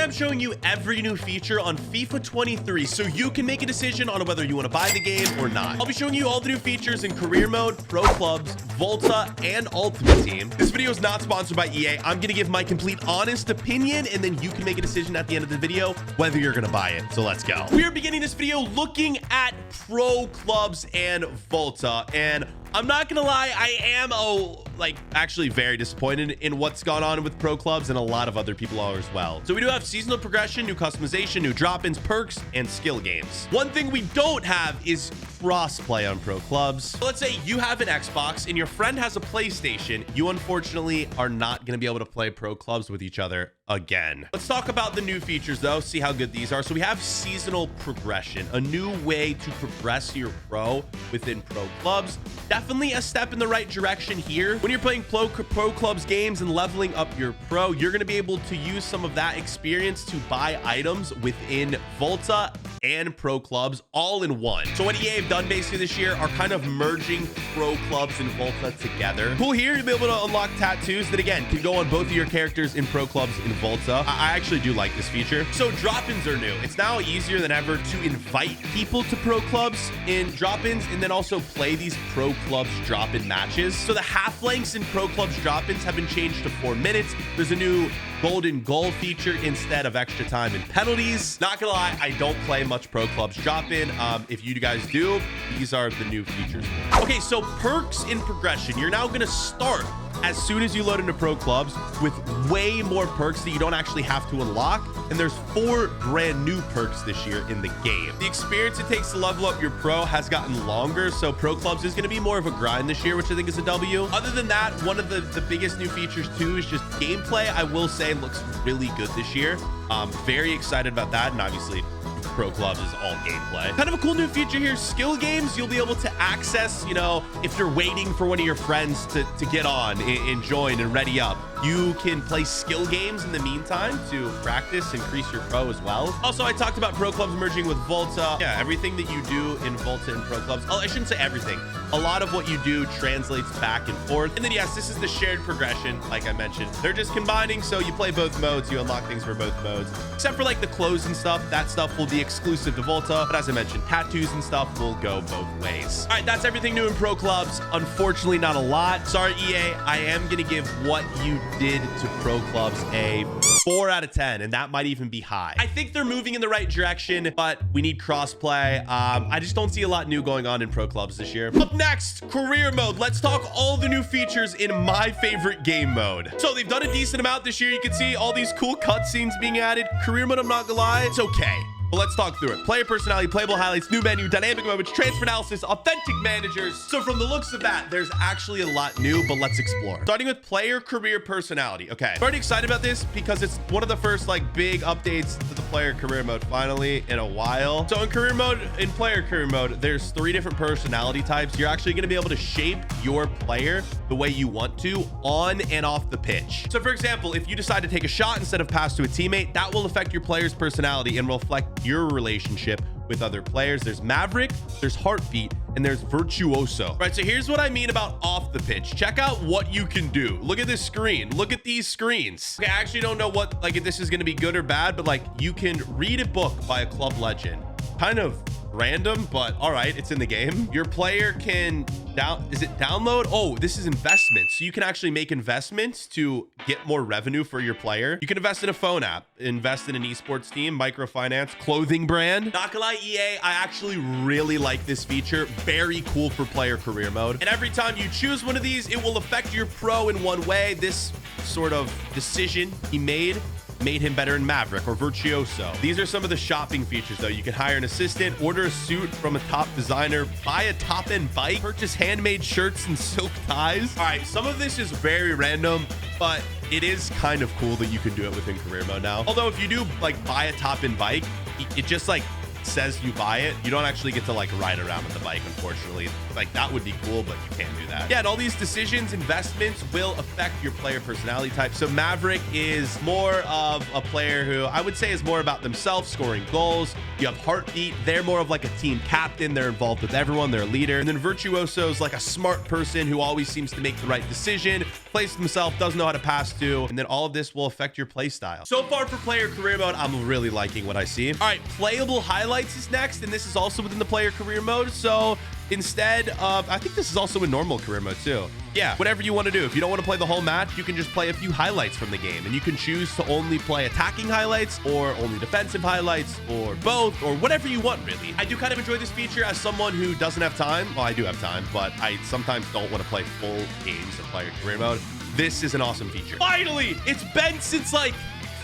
I'm showing you every new feature on FIFA 23 so you can make a decision on whether you want to buy the game or not. I'll be showing you all the new features in career mode, pro clubs, Volta, and Ultimate Team. This video is not sponsored by EA. I'm going to give my complete honest opinion, and then you can make a decision at the end of the video whether you're going to buy it. So let's go. We are beginning this video looking at pro clubs and Volta, and I'm not gonna lie, I am actually very disappointed in what's gone on with pro clubs, and a lot of other people are as well. So we do have seasonal progression, new customization, new drop-ins, perks, and skill games. One thing we don't have is cross-play on pro clubs. So let's say you have an Xbox and your friend has a PlayStation. You unfortunately are not gonna be able to play pro clubs with each other again. Let's talk about the new features though, see how good these are. So we have seasonal progression, a new way to progress your pro within pro clubs. Definitely a step in the right direction here. When you're playing pro clubs games and leveling up your pro, you're going to be able to use some of that experience to buy items within Volta and pro clubs all in one. So what EA have done basically this year are kind of merging pro clubs and Volta together. Cool here, you'll be able to unlock tattoos that again can go on both of your characters in pro clubs in Volta. I actually do like this feature. So drop-ins are new. It's now easier than ever to invite people to pro clubs in drop-ins and then also play these pro clubs drop-in matches. So the half lengths in pro clubs drop-ins have been changed to 4 minutes. There's a new golden goal feature instead of extra time and penalties. Not gonna lie, I don't play much pro clubs drop-in. If you guys do, these are the new features. Okay, so perks in progression. You're now gonna start as soon as you load into pro clubs with way more perks that you don't actually have to unlock. And there's 4 brand new perks this year in the game. The experience it takes to level up your pro has gotten longer, so pro clubs is going to be more of a grind this year, which I think is a W. Other than that, one of the biggest new features too is just gameplay. I will say looks really good this year. Very excited about that, and obviously pro clubs is all gameplay. Kind of a cool new feature here, skill games. You'll be able to access, you know, if you're waiting for one of your friends to get on and join and ready up, you can play skill games in the meantime to practice, increase your pro as well. Also, I talked about pro clubs merging with Volta. Yeah, everything that you do in Volta and pro clubs, I shouldn't say everything. A lot of what you do translates back and forth. And then yes, this is the shared progression. Like I mentioned, they're just combining. So you play both modes, you unlock things for both modes, except for like the clothes and stuff. That stuff will be exclusive to Volta. But as I mentioned, tattoos and stuff will go both ways. All right, that's everything new in pro clubs. Unfortunately, not a lot. Sorry, EA. I am going to give what you did to pro clubs a 4 out of 10, and that might even be high. I think they're moving in the right direction, but we need crossplay. I just don't see a lot new going on in pro clubs this year. Up next, career mode. Let's talk all the new features in my favorite game mode. So they've done a decent amount this year. You can see all these cool cutscenes being added. Career mode, I'm not gonna lie, it's okay. But let's talk through it. Player personality, playable highlights, new menu, dynamic moments, transfer analysis, authentic managers. So from the looks of that, there's actually a lot new, but let's explore. Starting with player career personality. Okay, I'm already excited about this because it's one of the first like big updates to the player career mode finally in a while. So in career mode, in player career mode, there's 3 different personality types. You're actually gonna be able to shape your player the way you want to on and off the pitch. So for example, if you decide to take a shot instead of pass to a teammate, that will affect your player's personality and reflect your relationship with other players. There's Maverick, there's Heartbeat, and there's Virtuoso. Right, so here's what I mean about off the pitch. Check out what you can do. Look at this screen. Look at these screens. Okay, I actually don't know what, like, if this is going to be good or bad, but like you can read a book by a club legend. Kind of random, but all right, it's in the game. Your player can download? Oh, this is investments. So you can actually make investments to get more revenue for your player. You can invest in a phone app, invest in an esports team, microfinance, clothing brand. Not gonna lie, EA, I actually really like this feature. Very cool for player career mode. And every time you choose one of these, it will affect your pro in one way. This sort of decision he made him better in Maverick or Virtuoso. These are some of the shopping features though. You can hire an assistant, order a suit from a top designer, buy a top-end bike, purchase handmade shirts and silk ties. All right, some of this is very random, but it is kind of cool that you can do it within career mode now. Although if you do like buy a top-end bike, it just like says you buy it, you don't actually get to like ride around with the bike, unfortunately. Like that would be cool, but you can't do that. Yeah, and all these decisions, investments will affect your player personality type. So Maverick is more of a player who I would say is more about themselves, scoring goals. You have Heartbeat. They're more of like a team captain. They're involved with everyone. They're a leader. And then Virtuoso is like a smart person who always seems to make the right decision, plays himself, doesn't know how to pass to, and then all of this will affect your play style. So far for player career mode, I'm really liking what I see. All right, playable highlights is next, and this is also within the player career mode. So instead of, I think this is also in normal career mode too. Yeah, whatever you want to do. If you don't want to play the whole match, you can just play a few highlights from the game, and you can choose to only play attacking highlights or only defensive highlights or both or whatever you want, really. I do kind of enjoy this feature as someone who doesn't have time. Well, I do have time, but I sometimes don't want to play full games in player career mode. This is an awesome feature. Finally, it's been since like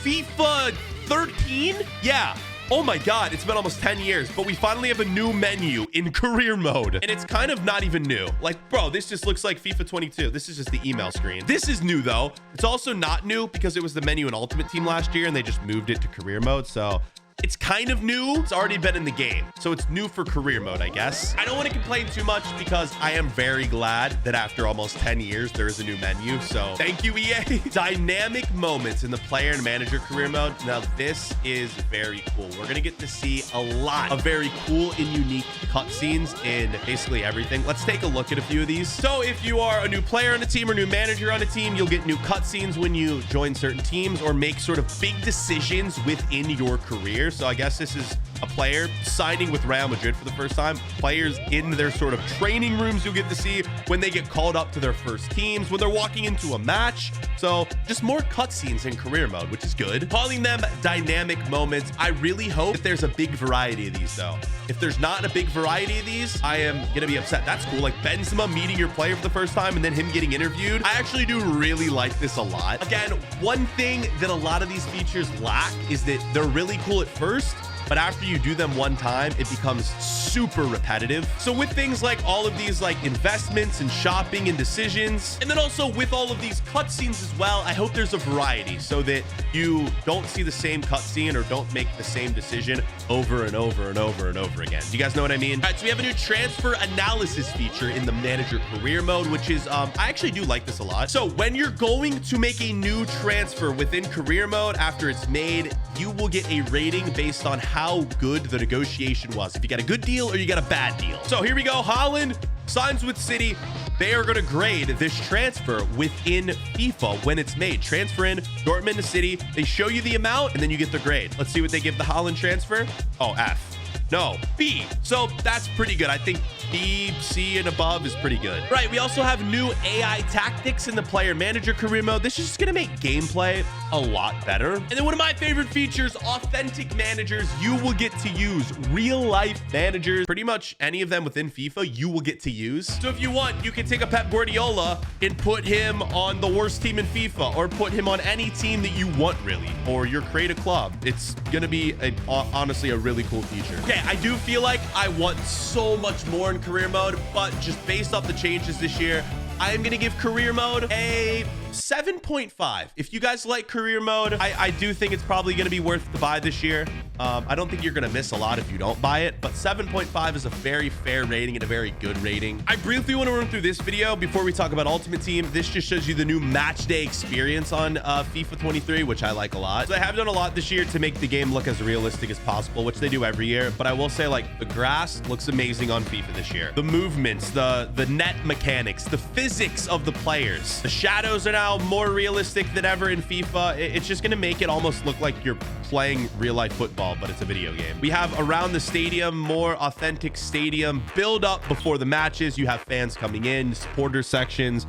FIFA 13. Yeah. Oh my God, it's been almost 10 years, but we finally have a new menu in career mode. And it's kind of not even new. Like, bro, this just looks like FIFA 22. This is just the email screen. This is new though. It's also not new because it was the menu in Ultimate Team last year and they just moved it to career mode. So it's kind of new. It's already been in the game. So it's new for career mode, I guess. I don't want to complain too much because I am very glad that after almost 10 years, there is a new menu. So thank you, EA. Dynamic moments in the player and manager career mode. Now, this is very cool. We're going to get to see a lot of very cool and unique cutscenes in basically everything. Let's take a look at a few of these. So if you are a new player on a team or new manager on a team, you'll get new cutscenes when you join certain teams or make sort of big decisions within your career. So I guess this is a player signing with Real Madrid for the first time. Players in their sort of training rooms you'll get to see when they get called up to their first teams, when they're walking into a match. So just more cutscenes in career mode, which is good. Calling them dynamic moments. I really hope that there's a big variety of these though. If there's not a big variety of these, I am gonna be upset. That's cool. Like Benzema meeting your player for the first time and then him getting interviewed. I actually do really like this a lot. Again, one thing that a lot of these features lack is that they're really cool at first, but after you do them one time, it becomes super repetitive. So with things like all of these like investments and shopping and decisions, and then also with all of these cutscenes as well, I hope there's a variety so that you don't see the same cutscene or don't make the same decision over and over and over and over again. Do you guys know what I mean? All right, so we have a new transfer analysis feature in the manager career mode, which is, I actually do like this a lot. So when you're going to make a new transfer within career mode after it's made, you will get a rating based on how good the negotiation was. If you got a good deal or you got a bad deal. So here we go. Holland signs with City. They are going to grade this transfer within FIFA when it's made. Transfer in Dortmund to City. They show you the amount and then you get the grade. Let's see what they give the Holland transfer. Oh, F. No, B. So that's pretty good. I think B, C, and above is pretty good. Right, we also have new AI tactics in the player manager career mode. This is just gonna make gameplay a lot better. And then one of my favorite features, authentic managers. You will get to use real life managers. Pretty much any of them within FIFA, you will get to use. So if you want, you can take a Pep Guardiola and put him on the worst team in FIFA, or put him on any team that you want, really, or you're create a club. It's gonna be honestly a really cool feature. Okay, I do feel like I want so much more in career mode, but just based off the changes this year, I am going to give career mode a 7.5. If you guys like career mode, I do think it's probably going to be worth to buy this year. I don't think you're going to miss a lot if you don't buy it, but 7.5 is a very fair rating and a very good rating. I briefly want to run through this video before we talk about Ultimate Team. This just shows you the new match day experience on FIFA 23, which I like a lot. So I have done a lot this year to make the game look as realistic as possible, which they do every year. But I will say, like, the grass looks amazing on FIFA this year. The movements, the net mechanics, the physics of the players. The shadows are now more realistic than ever in FIFA. It's just going to make it almost look like you're playing real life football, but it's a video game. We have around the stadium, more authentic stadium build up before the matches. You have fans coming in, supporter sections.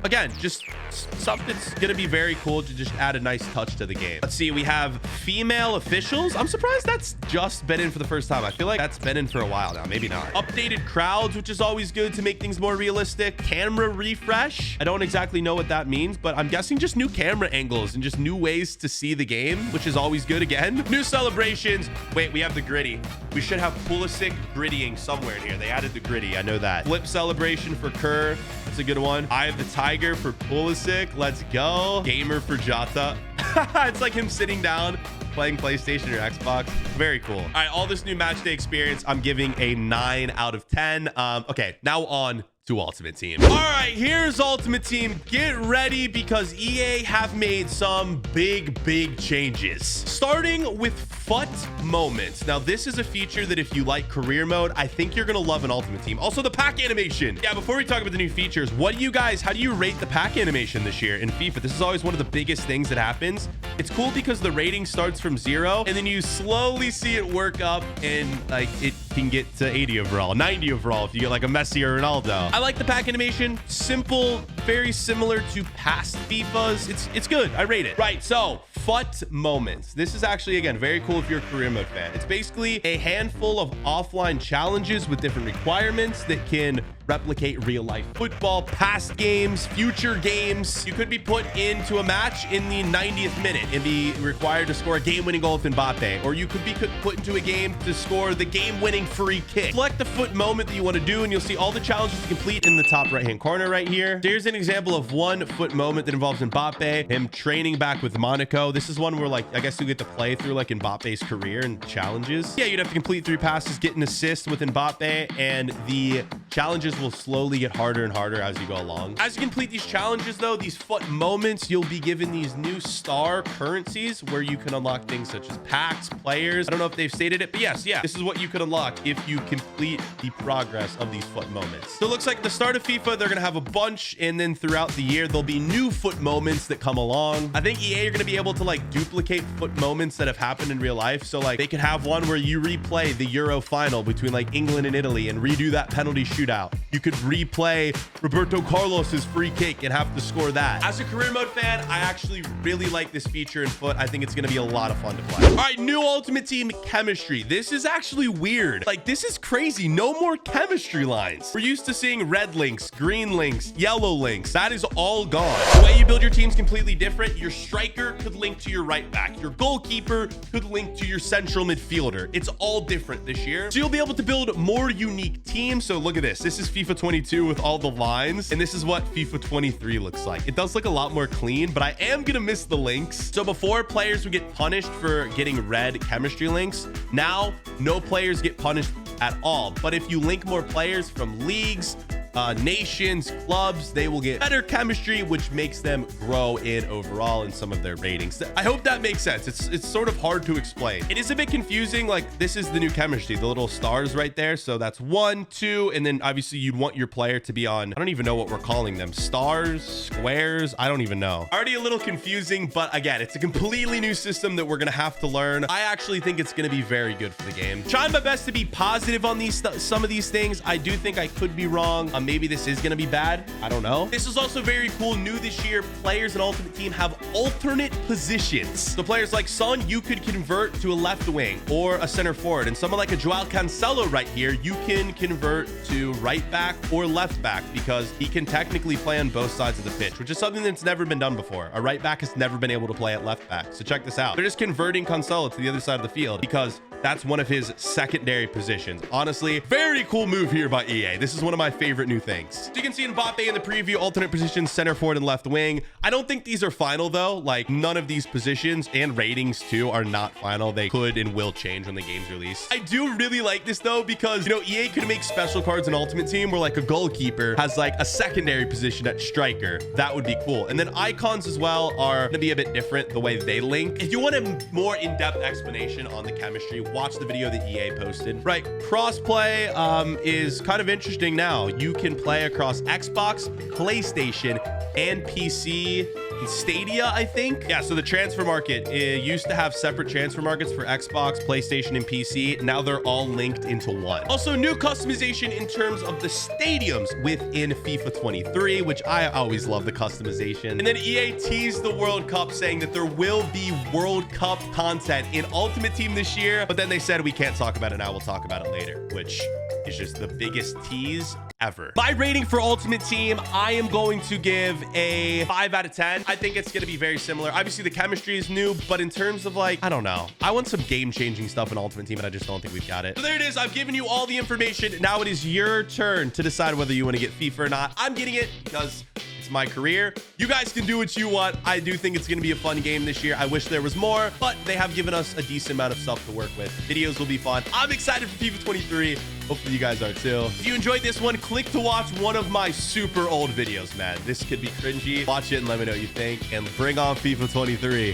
Again, just something's going to be very cool to just add a nice touch to the game. Let's see. We have female officials. I'm surprised that's just been in for the first time. I feel like that's been in for a while now. Maybe not. Updated crowds, which is always good to make things more realistic. Camera refresh. I don't exactly know what that means, but I'm guessing just new camera angles and just new ways to see the game, which is always good. Again, new celebrations. Wait, we have the gritty. We should have Pulisic grittying somewhere in here. They added the gritty. I know that. Flip celebration for Kerr. That's a good one. Eye of the Tiger for Pulisic. Let's go. Gamer for Jota. It's like him sitting down playing PlayStation or Xbox. Very cool. All right, all this new match day experience, I'm giving a 9 out of 10. Okay, now on to Ultimate Team. All right, here's Ultimate Team. Get ready because EA have made some big changes. Starting with FUT moments. Now, this is a feature that if you like career mode, I think you're gonna love in Ultimate Team. Also, the pack animation. Yeah, before we talk about the new features, how do you rate the pack animation this year in FIFA? This is always one of the biggest things that happens. It's cool because the rating starts from 0, and then you slowly see it work up, and like it can get to 80 overall, 90 overall if you get like a Messi or Ronaldo. I like the pack animation. Simple, very similar to past FIFAs. It's good. I rate it. Right, so FUT moments. This is actually, again, very cool if you're a career mode fan. It's basically a handful of offline challenges with different requirements that can replicate real life football, past games, future games. You could be put into a match in the 90th minute and be required to score a game-winning goal with Mbappe, or you could be put into a game to score the game-winning free kick. Select the FUT moment that you want to do, and you'll see all the challenges to complete in the top right-hand corner right here. So here's an example of one FUT moment that involves Mbappe, him training back with Monaco. This is one where, like, I guess you get to play through like Mbappe's career and challenges. Yeah, you'd have to complete 3 passes, get an assist with Mbappe, and the challenges will slowly get harder and harder as you go along. As you complete these challenges, though, these FUT moments, you'll be given these new star currencies where you can unlock things such as packs, players. I don't know if they've stated it, but yes, yeah, this is what you could unlock if you complete the progress of these FUT moments. So it looks like at the start of FIFA, they're gonna have a bunch, and then throughout the year, there'll be new FUT moments that come along. I think EA are gonna be able to like duplicate FUT moments that have happened in real life. So like they could have one where you replay the Euro final between like England and Italy and redo that penalty shootout. You could replay Roberto Carlos's free kick and have to score that. As a career mode fan, I actually really like this feature in FUT. I think it's going to be a lot of fun to play. All right, new Ultimate Team chemistry. This is actually weird. Like, this is crazy. No more chemistry lines. We're used to seeing red links, green links, yellow links. That is all gone. The way you build your team's completely different. Your striker could link to your right back. Your goalkeeper could link to your central midfielder. It's all different this year. So you'll be able to build more unique teams. So look at this. This is FIFA 22 with all the lines, and this is what FIFA 23 looks like. It does look a lot more clean, but I am gonna miss the links. So before, players would get punished for getting red chemistry links. Now no players get punished at all, but if you link more players from leagues, nations, clubs, they will get better chemistry, which makes them grow in overall in some of their ratings. I hope that makes sense. It's sort of hard to explain. It is a bit confusing. Like, this is the new chemistry, the little stars right there. So that's 1, 2, and then obviously you'd want your player to be on, I don't even know what we're calling them, stars, squares, I don't even know. Already a little confusing, but again, it's a completely new system that we're gonna have to learn. I actually think it's gonna be very good for the game. Trying my best to be positive on some of these things. I do think I could be wrong. Maybe this is going to be bad. I don't know. This is also very cool. New this year, players in Ultimate Team have alternate positions. So players like Son, you could convert to a left wing or a center forward. And someone like a Joao Cancelo right here, you can convert to right back or left back because he can technically play on both sides of the pitch, which is something that's never been done before. A right back has never been able to play at left back. So check this out. They're just converting Cancelo to the other side of the field because that's one of his secondary positions. Honestly, very cool move here by EA. This is one of my favorite new things. So you can see Mbappe in the preview, alternate positions, center forward and left wing. I don't think these are final though. Like, none of these positions and ratings too are not final. They could and will change when the game's released. I do really like this though because, you know, EA could make special cards in Ultimate Team where like a goalkeeper has like a secondary position at striker. That would be cool. And then icons as well are going to be a bit different the way they link. If you want a more in-depth explanation on the chemistry, watch the video that EA posted. Right, crossplay is kind of interesting now. You can play across Xbox, PlayStation, and PC. Stadia, I think. Yeah, so the transfer market, it used to have separate transfer markets for Xbox, PlayStation, and PC. Now they're all linked into one. Also, new customization in terms of the stadiums within FIFA 23, which I always love the customization. And then EA teased the World Cup, saying that there will be World Cup content in Ultimate Team this year, but then they said we can't talk about it now, we'll talk about it later, which is just the biggest tease ever. My rating for Ultimate Team, I am going to give a 5 out of 10. I think it's going to be very similar. Obviously, the chemistry is new, but in terms of like, I don't know. I want some game-changing stuff in Ultimate Team, and I just don't think we've got it. So there it is. I've given you all the information. Now it is your turn to decide whether you want to get FIFA or not. I'm getting it because it's is my career. You guys can do what you want. I do think it's going to be a fun game this year. I wish there was more, but they have given us a decent amount of stuff to work with. Videos will be fun. I'm excited for FIFA 23. Hopefully you guys are too. If you enjoyed this one, click to watch one of my super old videos, man. This could be cringy. Watch it and let me know what you think, and bring on FIFA 23.